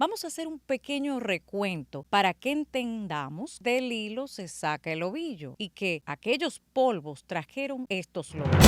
Vamos a hacer un pequeño recuento para que entendamos del hilo se saca el ovillo y que aquellos polvos trajeron estos logros.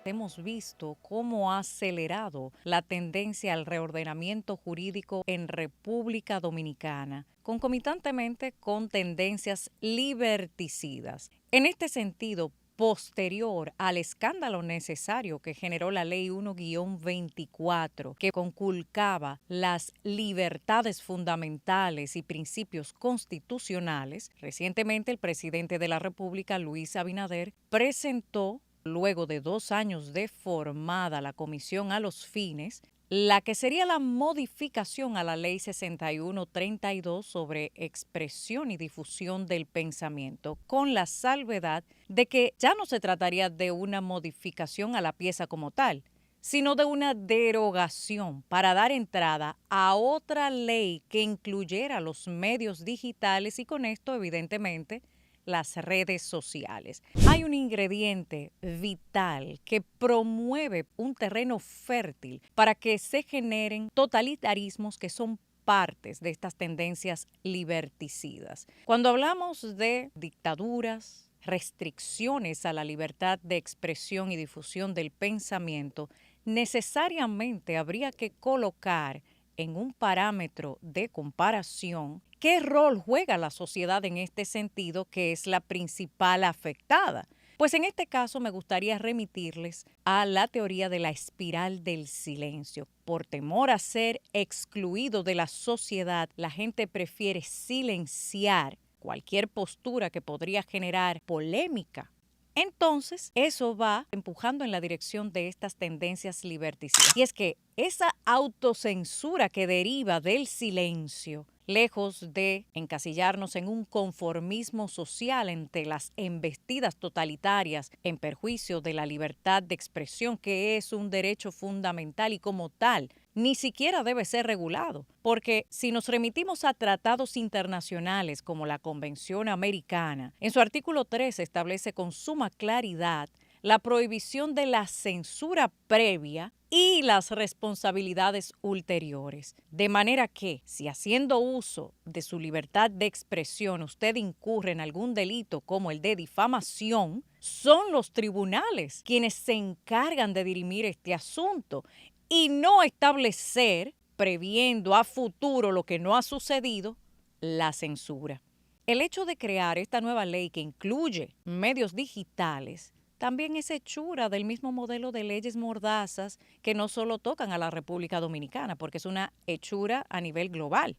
Hemos visto cómo ha acelerado la tendencia al reordenamiento jurídico en República Dominicana, concomitantemente con tendencias liberticidas. En este sentido, posterior al escándalo necesario que generó la Ley 1-24, que conculcaba las libertades fundamentales y principios constitucionales, recientemente el presidente de la República, Luis Abinader, presentó, luego de 2 años de formada la comisión a los fines, la que sería la modificación a la Ley 6132 sobre expresión y difusión del pensamiento, con la salvedad de que ya no se trataría de una modificación a la pieza como tal, sino de una derogación para dar entrada a otra ley que incluyera los medios digitales y con esto, evidentemente, las redes sociales. Hay un ingrediente vital que promueve un terreno fértil para que se generen totalitarismos que son partes de estas tendencias liberticidas. Cuando hablamos de dictaduras, restricciones a la libertad de expresión y difusión del pensamiento, necesariamente habría que colocar en un parámetro de comparación qué rol juega la sociedad en este sentido, que es la principal afectada. Pues en este caso me gustaría remitirles a la teoría de la espiral del silencio. Por temor a ser excluido de la sociedad, la gente prefiere silenciar cualquier postura que podría generar polémica. Entonces, eso va empujando en la dirección de estas tendencias liberticidas. Y es que esa autocensura que deriva del silencio, lejos de encasillarnos en un conformismo social ante las embestidas totalitarias en perjuicio de la libertad de expresión, que es un derecho fundamental y como tal, ni siquiera debe ser regulado, porque si nos remitimos a tratados internacionales como la Convención Americana, en su artículo 3 establece con suma claridad la prohibición de la censura previa y las responsabilidades ulteriores. De manera que, si haciendo uso de su libertad de expresión usted incurre en algún delito como el de difamación, son los tribunales quienes se encargan de dirimir este asunto y no establecer, previendo a futuro lo que no ha sucedido, la censura. El hecho de crear esta nueva ley que incluye medios digitales también es hechura del mismo modelo de leyes mordazas que no solo tocan a la República Dominicana, porque es una hechura a nivel global.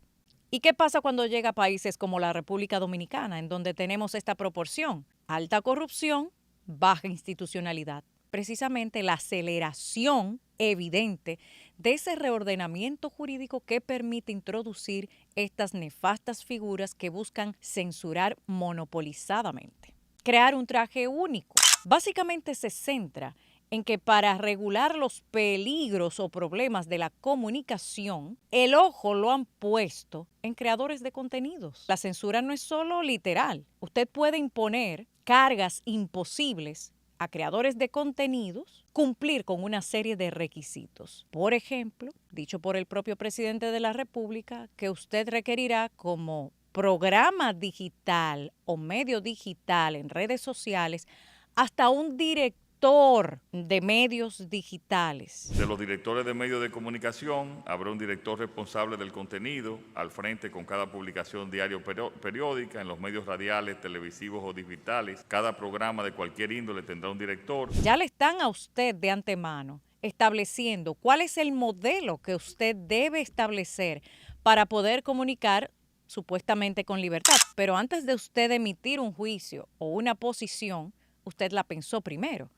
¿Y qué pasa cuando llega a países como la República Dominicana, en donde tenemos esta proporción? Alta corrupción, baja institucionalidad. Precisamente la aceleración evidente de ese reordenamiento jurídico que permite introducir estas nefastas figuras que buscan censurar monopolizadamente. Crear un traje único. Básicamente se centra en que para regular los peligros o problemas de la comunicación, el ojo lo han puesto en creadores de contenidos. La censura no es solo literal. Usted puede imponer cargas imposibles a creadores de contenidos cumplir con una serie de requisitos. Por ejemplo, dicho por el propio presidente de la República, que usted requerirá como programa digital o medio digital en redes sociales hasta un director de medios digitales. De los directores de medios de comunicación, habrá un director responsable del contenido al frente con cada publicación diaria o periódica en los medios radiales, televisivos o digitales. Cada programa de cualquier índole tendrá un director. Ya le están a usted de antemano estableciendo cuál es el modelo que usted debe establecer para poder comunicar supuestamente con libertad. Pero antes de usted emitir un juicio o una posición, usted la pensó primero.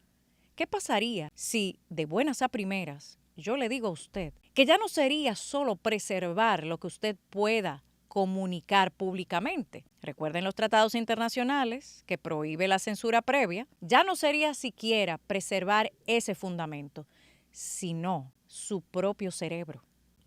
¿Qué pasaría si de buenas a primeras yo le digo a usted que ya no sería solo preservar lo que usted pueda comunicar públicamente? Recuerden los tratados internacionales que prohíbe la censura previa. Ya no sería siquiera preservar ese fundamento, sino su propio cerebro.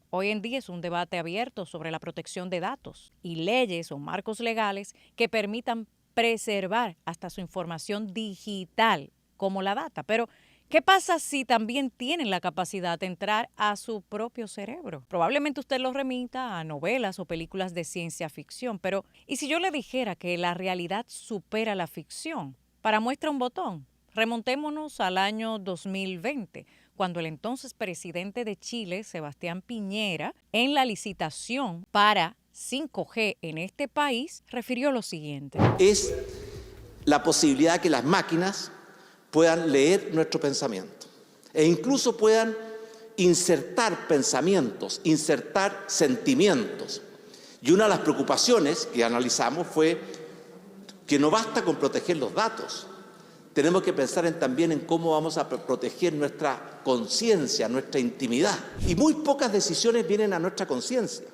Hoy en día es un debate abierto sobre la protección de datos y leyes o marcos legales que permitan preservar hasta su información digital como la data. Pero, ¿Qué pasa si también tienen la capacidad de entrar a su propio cerebro? Probablemente usted lo remita a novelas o películas de ciencia ficción, pero ¿y si yo le dijera que la realidad supera la ficción? Para muestra un botón, remontémonos al año 2020, cuando el entonces presidente de Chile, Sebastián Piñera, en la licitación para 5G en este país, refirió lo siguiente. Es la posibilidad de que las máquinas puedan leer nuestro pensamiento e incluso puedan insertar pensamientos, insertar sentimientos. Y una de las preocupaciones que analizamos fue que no basta con proteger los datos, tenemos que pensar también en cómo vamos a proteger nuestra conciencia, nuestra intimidad. Y muy pocas decisiones vienen a nuestra conciencia.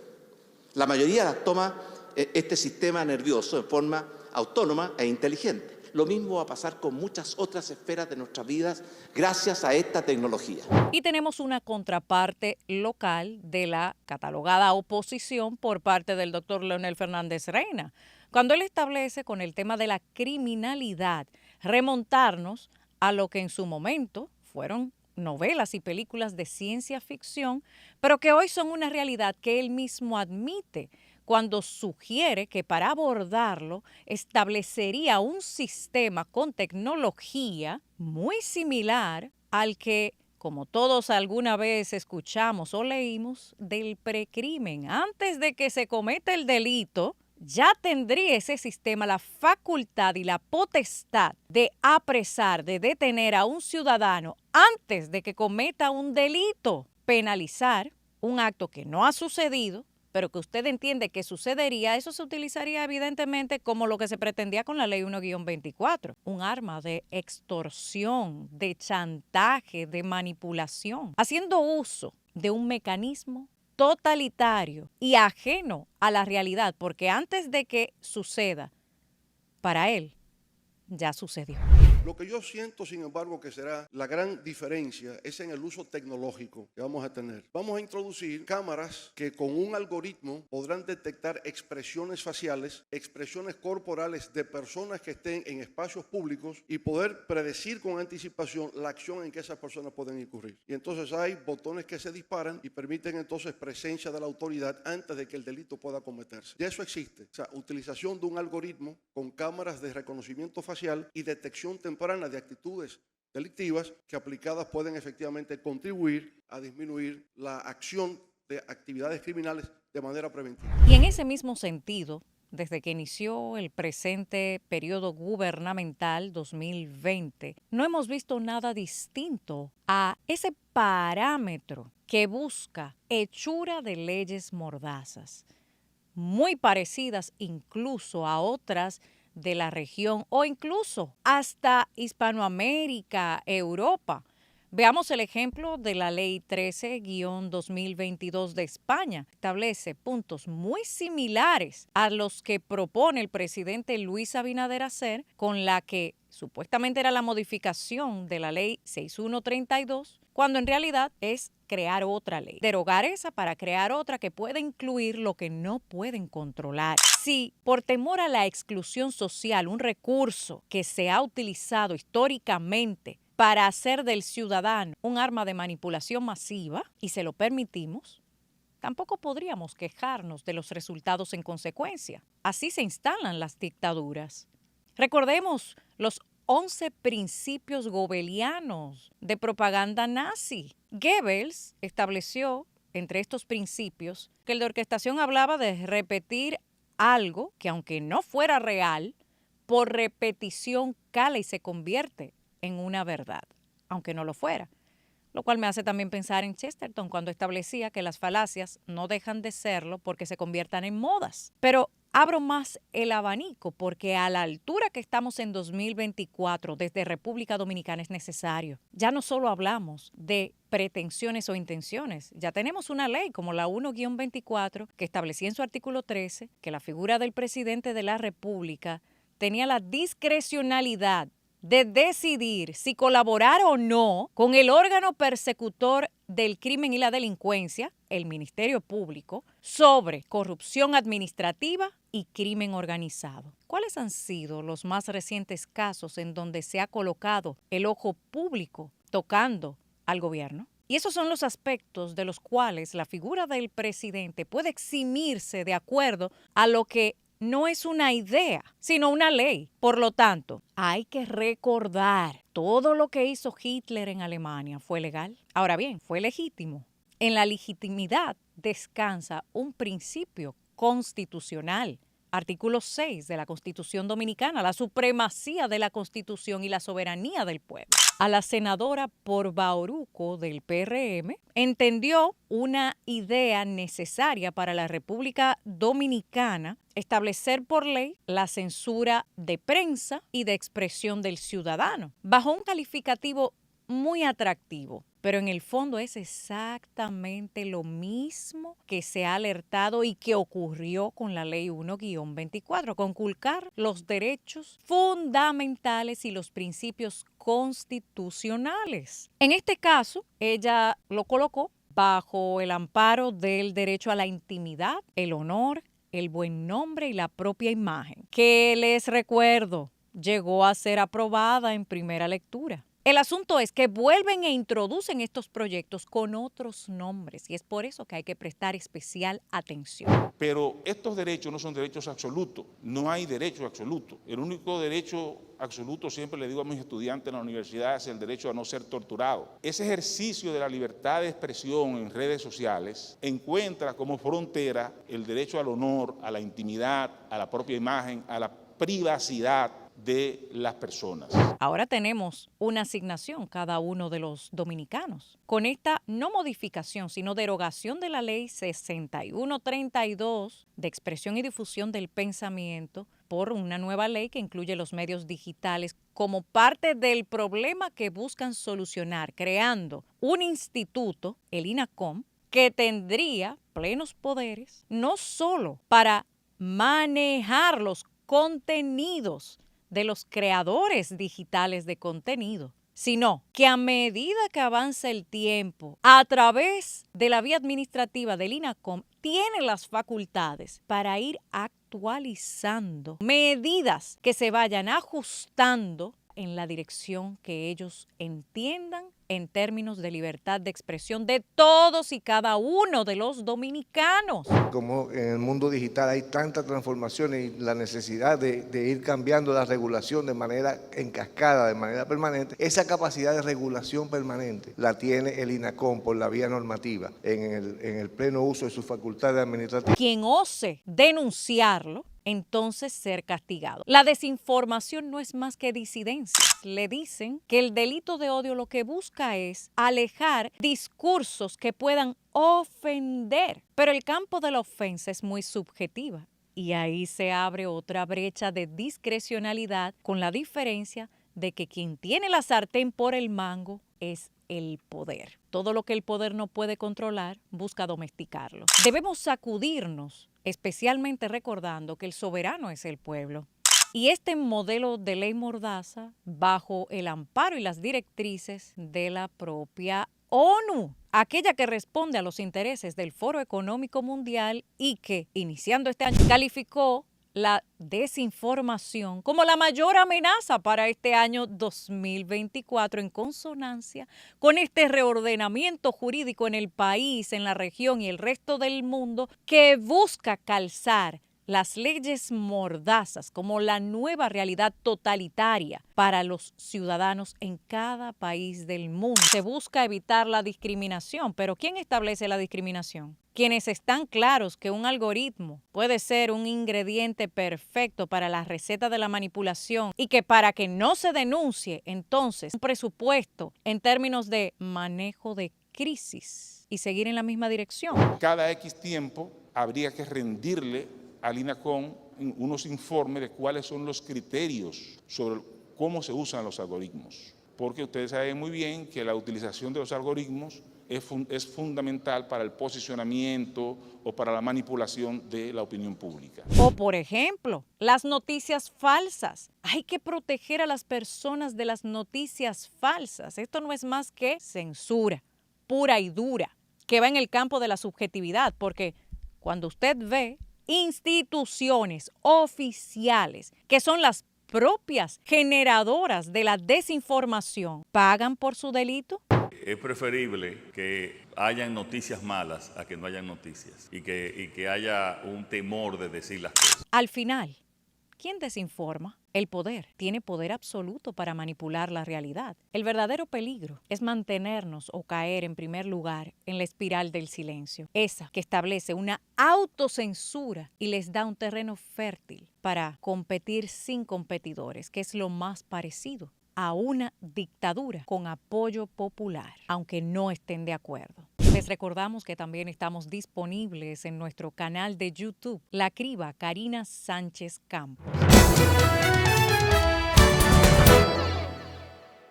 La mayoría las toma este sistema nervioso de forma autónoma e inteligente. Lo mismo va a pasar con muchas otras esferas de nuestras vidas gracias a esta tecnología. Y tenemos una contraparte local de la catalogada oposición por parte del doctor Leonel Fernández Reina, cuando él establece con el tema de la criminalidad remontarnos a lo que en su momento fueron novelas y películas de ciencia ficción, pero que hoy son una realidad que él mismo admite cuando sugiere que para abordarlo establecería un sistema con tecnología muy similar al que, como todos alguna vez escuchamos o leímos, del precrimen. Antes de que se cometa el delito, ya tendría ese sistema la facultad y la potestad de apresar, de detener a un ciudadano antes de que cometa un delito, penalizar un acto que no ha sucedido, pero que usted entiende que sucedería. Eso se utilizaría evidentemente como lo que se pretendía con la ley 1-24, un arma de extorsión, de chantaje, de manipulación, haciendo uso de un mecanismo totalitario y ajeno a la realidad, porque antes de que suceda, para él ya sucedió. Lo que yo siento, sin embargo, que será la gran diferencia es en el uso tecnológico que vamos a tener. Vamos a introducir cámaras que con un algoritmo podrán detectar expresiones faciales, expresiones corporales de personas que estén en espacios públicos y poder predecir con anticipación la acción en que esas personas pueden incurrir. Y entonces hay botones que se disparan y permiten entonces presencia de la autoridad antes de que el delito pueda cometerse. Ya eso existe. O sea, utilización de un algoritmo con cámaras de reconocimiento facial y detección temprana de actitudes delictivas que aplicadas pueden efectivamente contribuir a disminuir la acción de actividades criminales de manera preventiva. Y en ese mismo sentido, desde que inició el presente periodo gubernamental 2020, no hemos visto nada distinto a ese parámetro que busca hechura de leyes mordazas, muy parecidas incluso a otras de la región o incluso hasta Hispanoamérica, Europa. Veamos el ejemplo de la Ley 13-2022 de España. Establece puntos muy similares a los que propone el presidente Luis Abinader hacer, con la que supuestamente era la modificación de la Ley 6132, cuando en realidad es crear otra ley. Derogar esa para crear otra que pueda incluir lo que no pueden controlar. Si por temor a la exclusión social, un recurso que se ha utilizado históricamente para hacer del ciudadano un arma de manipulación masiva y se lo permitimos, tampoco podríamos quejarnos de los resultados en consecuencia. Así se instalan las dictaduras. Recordemos los 11 principios goebbelianos de propaganda nazi. Goebbels estableció entre estos principios que el de orquestación hablaba de repetir algo que, aunque no fuera real, por repetición cala y se convierte en una verdad, aunque no lo fuera. Lo cual me hace también pensar en Chesterton cuando establecía que las falacias no dejan de serlo porque se conviertan en modas. Pero abro más el abanico porque a la altura que estamos en 2024 desde República Dominicana es necesario. Ya no solo hablamos de pretensiones o intenciones, ya tenemos una ley como la 1-24 que establecía en su artículo 13 que la figura del presidente de la República tenía la discrecionalidad de decidir si colaborar o no con el órgano persecutor del crimen y la delincuencia, el Ministerio Público, sobre corrupción administrativa y crimen organizado. ¿Cuáles han sido los más recientes casos en donde se ha colocado el ojo público tocando al gobierno. Y esos son los aspectos de los cuales la figura del presidente puede eximirse de acuerdo a lo que no es una idea, sino una ley. Por lo tanto, hay que recordar, todo lo que hizo Hitler en Alemania fue legal. Ahora bien, fue legítimo. En la legitimidad descansa un principio constitucional. Artículo 6 de la Constitución Dominicana, la supremacía de la Constitución y la soberanía del pueblo. A la senadora por Bauruco del PRM entendió una idea necesaria para la República Dominicana establecer por ley la censura de prensa y de expresión del ciudadano, bajo un calificativo muy atractivo, pero en el fondo es exactamente lo mismo que se ha alertado y que ocurrió con la Ley 1-24, conculcar los derechos fundamentales y los principios constitucionales. En este caso, ella lo colocó bajo el amparo del derecho a la intimidad, el honor, el buen nombre y la propia imagen, que les recuerdo, llegó a ser aprobada en primera lectura. El asunto es que vuelven e introducen estos proyectos con otros nombres y es por eso que hay que prestar especial atención. Pero estos derechos no son derechos absolutos, no hay derecho absoluto. El único derecho absoluto, siempre le digo a mis estudiantes en la universidad, es el derecho a no ser torturado. Ese ejercicio de la libertad de expresión en redes sociales encuentra como frontera el derecho al honor, a la intimidad, a la propia imagen, a la privacidad de las personas. Ahora tenemos una asignación cada uno de los dominicanos. Con esta no modificación, sino derogación de la ley 6132 de expresión y difusión del pensamiento por una nueva ley que incluye los medios digitales como parte del problema que buscan solucionar, creando un instituto, el INACOM, que tendría plenos poderes, no solo para manejar los contenidos de los creadores digitales de contenido, sino que a medida que avanza el tiempo, a través de la vía administrativa del INACOM, tiene las facultades para ir actualizando medidas que se vayan ajustando en la dirección que ellos entiendan en términos de libertad de expresión de todos y cada uno de los dominicanos. Como en el mundo digital hay tantas transformaciones y la necesidad de ir cambiando la regulación de manera en cascada, de manera permanente, esa capacidad de regulación permanente la tiene el INACOM por la vía normativa, en el pleno uso de sus facultades administrativas. Quien ose denunciarlo, entonces ser castigado. La desinformación no es más que disidencia. Le dicen que el delito de odio lo que busca es alejar discursos que puedan ofender, pero el campo de la ofensa es muy subjetiva y ahí se abre otra brecha de discrecionalidad con la diferencia de que quien tiene la sartén por el mango es el poder. Todo lo que el poder no puede controlar, busca domesticarlo. Debemos sacudirnos, especialmente recordando que el soberano es el pueblo. Y este modelo de ley mordaza, bajo el amparo y las directrices de la propia ONU, aquella que responde a los intereses del Foro Económico Mundial y que, iniciando este año, calificó la desinformación como la mayor amenaza para este año 2024 en consonancia con este reordenamiento jurídico en el país, en la región y el resto del mundo que busca calzar las leyes mordazas como la nueva realidad totalitaria para los ciudadanos en cada país del mundo. Se busca evitar la discriminación, pero ¿quién establece la discriminación? Quienes están claros que un algoritmo puede ser un ingrediente perfecto para la receta de la manipulación y que para que no se denuncie, entonces, un presupuesto en términos de manejo de crisis y seguir en la misma dirección. Cada X tiempo habría que rendirle al INACOM unos informes de cuáles son los criterios sobre cómo se usan los algoritmos. Porque ustedes saben muy bien que la utilización de los algoritmos es fundamental para el posicionamiento o para la manipulación de la opinión pública. O, por ejemplo, las noticias falsas. Hay que proteger a las personas de las noticias falsas. Esto no es más que censura pura y dura, que va en el campo de la subjetividad, porque cuando usted ve instituciones oficiales, que son las propias generadoras de la desinformación pagan por su delito? Es preferible que hayan noticias malas a que no hayan noticias y que haya un temor de decir las cosas. Al final, ¿quién desinforma? El poder tiene poder absoluto para manipular la realidad. El verdadero peligro es mantenernos o caer en primer lugar en la espiral del silencio, esa que establece una autocensura y les da un terreno fértil para competir sin competidores, que es lo más parecido a una dictadura con apoyo popular, aunque no estén de acuerdo. Les recordamos que también estamos disponibles en nuestro canal de YouTube, La Criba Karina Sánchez Campos.